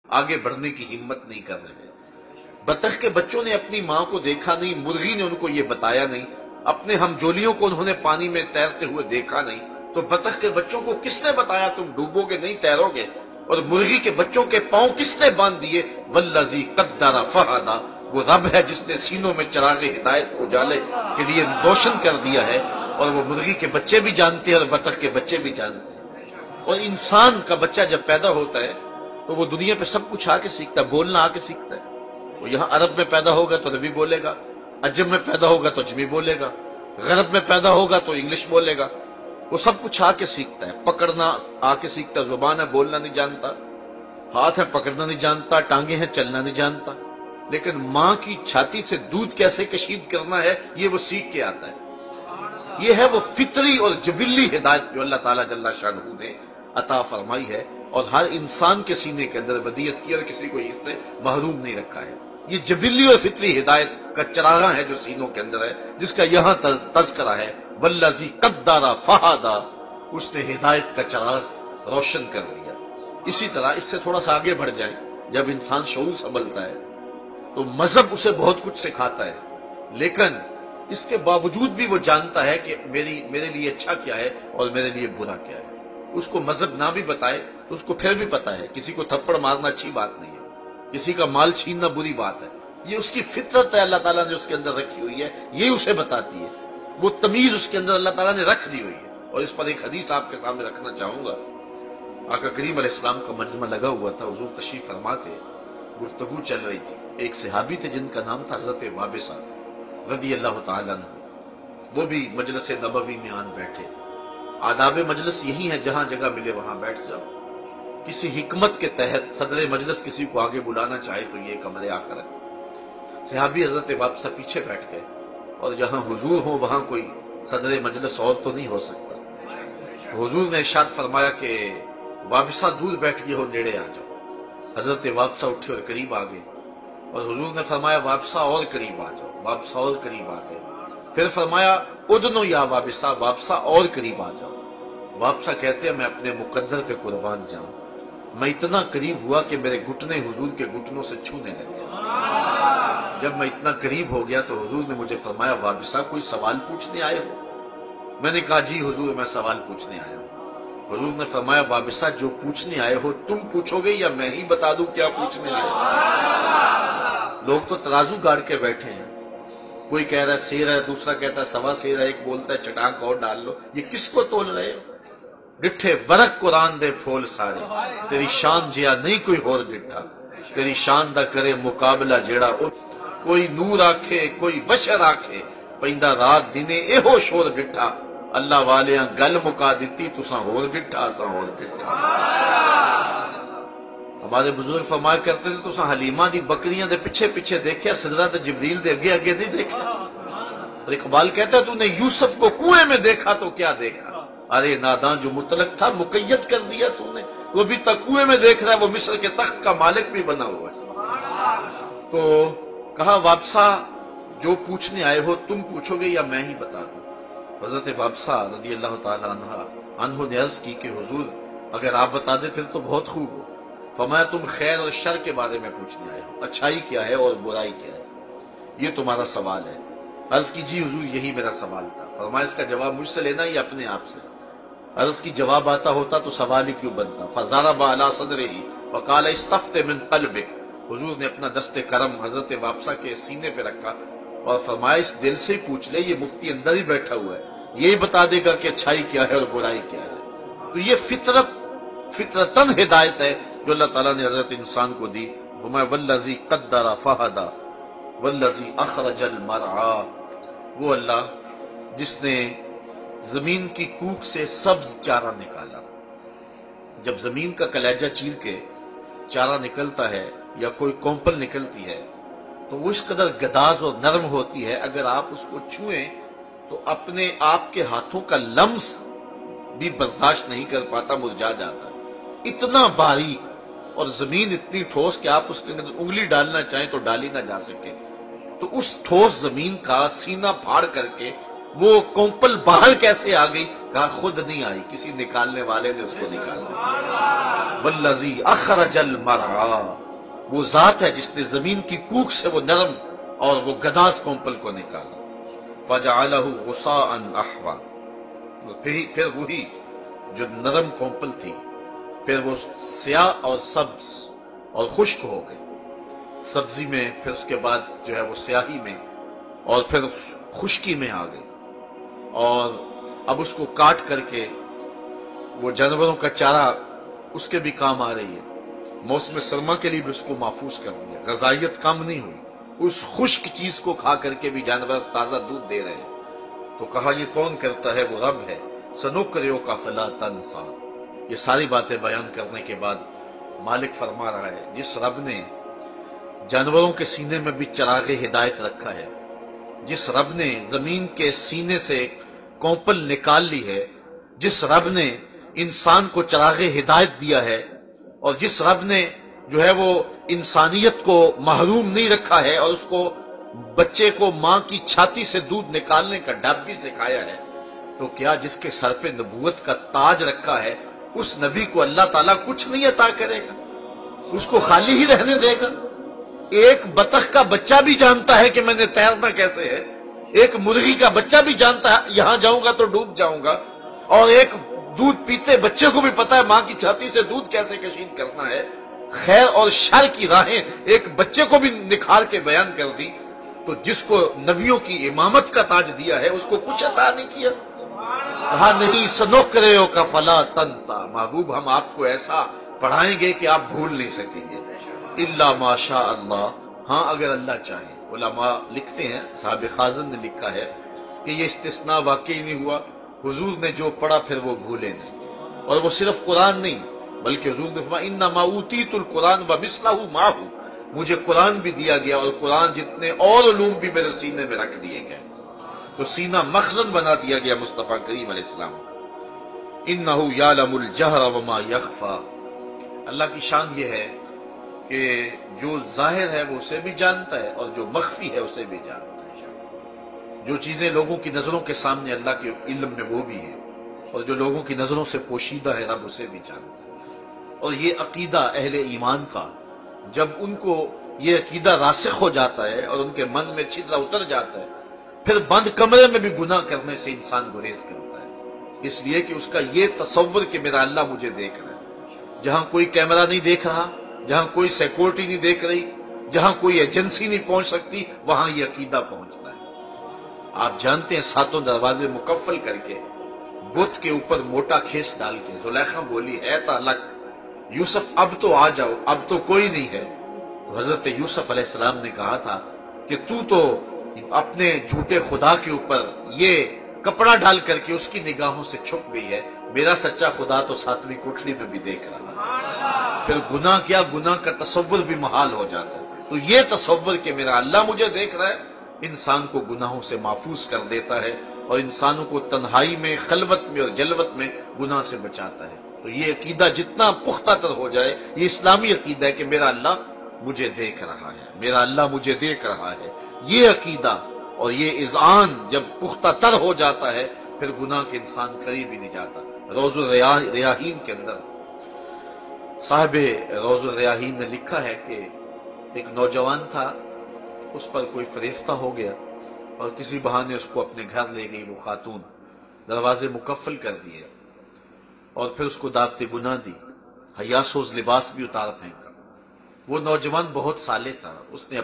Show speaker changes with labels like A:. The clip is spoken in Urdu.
A: آگے بڑھنے کی ہمت نہیں کر رہے۔ بطخ کے بچوں نے اپنی ماں کو دیکھا نہیں، مرغی نے ان کو یہ بتایا نہیں، اپنے ہم جولیوں کو انہوں نے پانی میں تیرتے ہوئے دیکھا نہیں، تو بطخ کے بچوں کو کس نے بتایا تم ڈوبو گے نہیں، تیرو گے؟ اور مرغی کے بچوں کے پاؤں کس نے باندھ دیے؟ والذی قدر فہدی، وہ رب ہے جس نے سینوں میں چراغ ہدایت کو اجالے کے لیے روشن کر دیا ہے، اور وہ مرغی کے بچے بھی جانتے ہیں اور بطخ کے بچے بھی جانتے ہیں۔ اور انسان کا بچہ جب پیدا ہوتا ہے تو وہ دنیا پہ سب کچھ آ کے سیکھتا ہے، بولنا آ کے سیکھتا ہے۔ وہ یہاں عرب میں پیدا ہوگا تو عربی بولے گا، عجم میں پیدا ہوگا تو عجمی بولے گا، غرب میں پیدا ہوگا تو انگلش بولے گا۔ وہ سب کچھ آ کے سیکھتا ہے، پکڑنا آ کے سیکھتا ہے، زبان ہے بولنا نہیں جانتا، ہاتھ ہے پکڑنا نہیں جانتا، ٹانگیں ہیں چلنا نہیں جانتا، لیکن ماں کی چھاتی سے دودھ کیسے کشید کرنا ہے یہ وہ سیکھ کے آتا ہے۔ یہ ہے وہ فطری اور جبلی ہدایت جو اللہ تعالیٰ جل شانہ نے عطا فرمائی ہے، اور ہر انسان کے سینے کے اندر ودیت کی اور کسی کو اس سے محروم نہیں رکھا ہے۔ یہ جبلی اور فطری ہدایت کا چراغاں ہے جو سینوں کے اندر ہے، جس کا یہاں تذکرہ ہے، والذی قدر فہدی، اس نے ہدایت کا چراغ روشن کر دیا۔ اسی طرح اس سے تھوڑا سا آگے بڑھ جائیں، جب انسان شعور سنبھلتا ہے تو مذہب اسے بہت کچھ سکھاتا ہے، لیکن اس کے باوجود بھی وہ جانتا ہے کہ میرے لیے اچھا کیا ہے اور میرے لیے برا کیا ہے۔ اس کو مذہب نہ بھی بتائے تو اس کو پھر بھی پتا ہے کسی کو تھپڑ مارنا اچھی بات نہیں ہے، کسی کا مال چھیننا بری بات ہے، یہ اس کی فطرت ہے، اللہ تعالیٰ نے اس کے اندر رکھی ہوئی ہے، یہ اسے بتاتی ہے، وہ تمیز اس کے اندر اللہ تعالیٰ نے رکھ دی ہوئی ہے۔ اور اس پر ایک حدیث آپ کے سامنے رکھنا چاہوں گا۔ آقا کریم علیہ السلام کا مجمع لگا ہوا تھا، حضور تشریف فرما تھے، گفتگو چل رہی تھی، ایک صحابی تھے جن کا نام تھا حضرت وابصہ رضی اللہ تعالیٰ عنہ، وہ بھی مجلس نبوی میں آن بیٹھے۔ آداب مجلس یہی ہے، جہاں جگہ ملے وہاں بیٹھ جاؤ۔ کسی حکمت کے تحت صدر مجلس کسی کو آگے بلانا چاہے تو یہ کمرے آخر ہے۔ صحابی حضرت وابصہ پیچھے بیٹھ گئے، اور جہاں حضور ہو وہاں کوئی صدر مجلس اور تو نہیں ہو سکتا۔ حضور نے ارشاد فرمایا کہ وابصہ دور بیٹھ گئے ہو، نیڑے آ جاؤ۔ حضرت وابصہ اٹھے اور قریب آ گئے، اور حضور نے فرمایا وابصہ اور قریب آ جاؤ، وابصہ اور قریب آ گئے، پھر فرمایا ادنو یا وابصہ، وابصہ اور قریب آ جاؤ۔ وابصہ کہتے ہیں میں اپنے مقدر پہ قربان جاؤں، میں اتنا قریب ہوا کہ میرے گھٹنے حضور کے گھٹنوں سے چھونے لگے۔ جب میں اتنا قریب ہو گیا تو حضور نے مجھے فرمایا وابصہ کوئی سوال پوچھنے آئے ہو؟ میں نے کہا جی حضور میں سوال پوچھنے آیا ہوں۔ حضور نے فرمایا وابصہ جو پوچھنے آئے ہو تم پوچھو گے یا میں ہی بتا دوں کیا پوچھنے آئے ہو؟ لوگ تو ترازو گاڑ کے بیٹھے ہیں، کوئی کہہ رہا ہے سیر ہے، دوسرا کہتا ہے سوا سیر ہے، ایک بولتا ہے چٹانک اور ڈال لو۔ یہ کس کو تول رہے ہو؟ ڈٹھے ورق قرآن دے پھول سارے، تیری شان جیا نہیں کوئی اور ڈٹھا، تیری شان دا کرے مقابلہ جیڑا کوئی نور آکھے کوئی بشر آکھے، پیندا رات دنے ایہو شور ڈٹھا، اللہ والیاں گل مکا دیتی تساں ہور ڈٹھا اساں ہور ڈٹھا۔ ہمارے بزرگ فرمایا کرتے تھے تساں حلیمہ دی بکریاں دے پیچھے پیچھے دیکھیا، سدرہ تے جبریل دے اگے اگے نہیں دیکھا۔ اور اقبال کہتا ہے تو نے یوسف کو کنویں میں دیکھا تو کیا دیکھا، ارے ناداں جو مطلق تھا مقید کر دیا تو نے، وہ بھی تک کنویں میں دیکھ رہا ہے، وہ مصر کے تخت کا مالک بھی بنا ہوا ہے۔ تو کہا وابصہ جو پوچھنے آئے ہو تم پوچھو گے یا میں ہی بتا دوں؟ حضرت وابصہ رضی اللہ تعالی عنہ نے عرض کی کہ حضور اگر آپ بتا دیں پھر تو بہت خوب ہو۔ فرمایا تم خیر اور شر کے بارے میں پوچھنے آئے ہو، اچھائی کیا ہے اور برائی کیا ہے، یہ تمہارا سوال ہے۔ عرض کی جی حضور یہی میرا سوال تھا۔ فرمایا اس کا جواب مجھ سے لینا یا اپنے آپ سے؟ عرض کی جواب آتا ہوتا تو سوال ہی کیوں بنتا؟ فضرب علی صدرہ وقال استفت من قلبک، حضور نے اپنا دست کرم حضرت وابصہ کے سینے پہ رکھا اور فرمایا اس دل سے ہی پوچھ لے، یہ مفتی اندر ہی بیٹھا ہوا ہے، یہی بتا دے گا کہ اچھائی کیا ہے اور برائی کیا ہے۔ تو یہ فطرتاً ہدایت ہے جو اللہ تعالیٰ نے حضرت انسان کو دی۔ فرمایا والذی قدر فہدی والذی اخرج المرعی، وہ اللہ جس نے زمین کی کوکھ سے سبز چارہ نکالا۔ جب زمین کا کلیجہ چیر کے چارہ نکلتا ہے یا کوئی کومپل نکلتی ہے تو وہ اس قدر گداز اور نرم ہوتی ہے، اگر آپ اس کو چھوئیں تو اپنے آپ کے ہاتھوں کا لمس بھی برداشت نہیں کر پاتا، مرجھا جاتا ہے، اتنا باریک، اور زمین اتنی ٹھوس کہ آپ اس کے اندر انگلی ڈالنا چاہیں تو ڈالی نہ جا سکے۔ تو اس ٹھوس زمین کا سینہ پھاڑ کر کے وہ کونپل باہر کیسے آ گئی؟ کہا خود نہیں آئی، کسی نکالنے والے نے اس کو نکالا۔ والذی اخرج المرعى، وہ ذات ہے جس نے زمین کی کوکھ سے وہ نرم اور وہ گداز کونپل کو نکالا۔ فجعلہ غصاء احوا، پھر وہی جو نرم کونپل تھی پھر وہ سیاہ اور سبز اور خشک ہو گئی، سبزی میں، پھر اس کے بعد جو ہے وہ سیاہی میں، اور پھر خشکی میں آ گئی، اور اب اس کو کاٹ کر کے وہ جانوروں کا چارہ اس کے بھی کام آ رہی ہے، موسم سرما کے لیے بھی اس کو محفوظ کر دیا، غذائیت کم نہیں ہوئی، اس خشک چیز کو کھا کر کے بھی جانور تازہ دودھ دے رہے ہیں۔ تو کہا یہ کون کرتا ہے؟ وہ رب ہے۔ سنقرئک فلا تنسیٰ، یہ ساری باتیں بیان کرنے کے بعد مالک فرما رہا ہے جس رب نے جانوروں کے سینے میں بھی چراغ ہدایت رکھا ہے، جس رب نے زمین کے سینے سے کونپل نکال لی ہے، جس رب نے انسان کو چراغ ہدایت دیا ہے، اور جس رب نے جو ہے وہ انسانیت کو محروم نہیں رکھا ہے اور اس کو بچے کو ماں کی چھاتی سے دودھ نکالنے کا ڈب بھی سکھایا ہے، تو کیا جس کے سر پہ نبوت کا تاج رکھا ہے اس نبی کو اللہ تعالیٰ کچھ نہیں عطا کرے گا؟ اس کو خالی ہی رہنے دے گا؟ ایک بطخ کا بچہ بھی جانتا ہے کہ میں نے تیرنا کیسے ہے، ایک مرغی کا بچہ بھی جانتا ہے یہاں جاؤں گا تو ڈوب جاؤں گا، اور ایک دودھ پیتے بچے کو بھی پتا ہے ماں کی چھاتی سے دودھ کیسے کشید کرنا ہے۔ خیر اور شر کی راہیں ایک بچے کو بھی نکھار کے بیان کر دی، تو جس کو نبیوں کی امامت کا تاج دیا ہے اس کو کچھ عطا نہیں کیا؟ کہا نہیں، سنقرئک فلا تنسیٰ، محبوب ہم آپ کو ایسا پڑھائیں گے کہ آپ بھول نہیں سکیں گے، الا ما شاء اللہ، ہاں اگر اللہ چاہے۔ علماء لکھتے ہیں، صاحب خازن نے لکھا ہے کہ یہ استثناء واقعی نہیں ہوا، حضور نے جو پڑھا پھر وہ بھولے نہیں، اور وہ صرف قرآن نہیں بلکہ حضور نے فرمایا انما اوتیت القرآن ومثلہ معہ، مجھے قرآن بھی دیا گیا اور قرآن جتنے اور علوم بھی میرے سینے میں رکھ دیے گئے، تو سینہ مخزن بنا دیا گیا مصطفیٰ کریم علیہ السلام کا۔ انہ یعلم الجہر وما یخفی، اللہ کی شان یہ ہے کہ جو ظاہر ہے وہ اسے بھی جانتا ہے اور جو مخفی ہے اسے بھی جانتا ہے، جو چیزیں لوگوں کی نظروں کے سامنے اللہ کے علم میں وہ بھی ہیں، اور جو لوگوں کی نظروں سے پوشیدہ ہے رب اسے بھی جانتا ہے۔ اور یہ عقیدہ اہل ایمان کا، جب ان کو یہ عقیدہ راسخ ہو جاتا ہے اور ان کے من میں چھدرا اتر جاتا ہے، پھر بند کمرے میں بھی گناہ کرنے سے انسان گریز کرتا ہے، اس لیے کہ اس کا یہ تصور کہ میرا اللہ مجھے دیکھ رہا ہے، جہاں کوئی کیمرہ نہیں دیکھ رہا، جہاں کوئی سیکورٹی نہیں دیکھ رہی، جہاں کوئی ایجنسی نہیں پہنچ سکتی، وہاں یہ عقیدہ پہنچتا ہے۔ آپ جانتے ہیں ساتوں دروازے مکفل کر کے بت کے اوپر موٹا کھیس ڈال کے زلیخا بولی ہے تالک یوسف اب تو آ جاؤ، اب تو کوئی نہیں ہے، تو حضرت یوسف علیہ السلام نے کہا تھا کہ تو اپنے جھوٹے خدا کے اوپر یہ کپڑا ڈال کر کے اس کی نگاہوں سے چھپ گئی ہے، میرا سچا خدا تو ساتویں کوٹھڑی میں بھی دیکھ رہا ہے۔ پھر گناہ کیا، گناہ کا تصور بھی محال ہو جاتا ہے، تو یہ تصور کہ میرا اللہ مجھے دیکھ رہا ہے انسان کو گناہوں سے محفوظ کر دیتا ہے اور انسانوں کو تنہائی میں، خلوت میں اور جلوت میں گناہ سے بچاتا ہے۔ تو یہ عقیدہ جتنا پختہ تر ہو جائے، یہ اسلامی عقیدہ ہے کہ میرا اللہ مجھے دیکھ رہا ہے، میرا اللہ مجھے دیکھ رہا ہے، یہ عقیدہ اور یہ اذعان جب پختہ تر ہو جاتا ہے پھر گناہ کے انسان قریب ہی نہیں جاتا۔ روض الریاحین کے اندر صاحب روض الریاحین نے لکھا ہے کہ ایک نوجوان تھا، اس پر کوئی فریفتہ ہو گیا اور کسی بہانے اس کو اپنے گھر لے گئی وہ خاتون، دروازے مکفل کر دیے اور پھر اس کو دعوت گناہ دی، حیاسوز لباس بھی اتار پھینکا۔ وہ نوجوان بہت صالح تھا، اس نے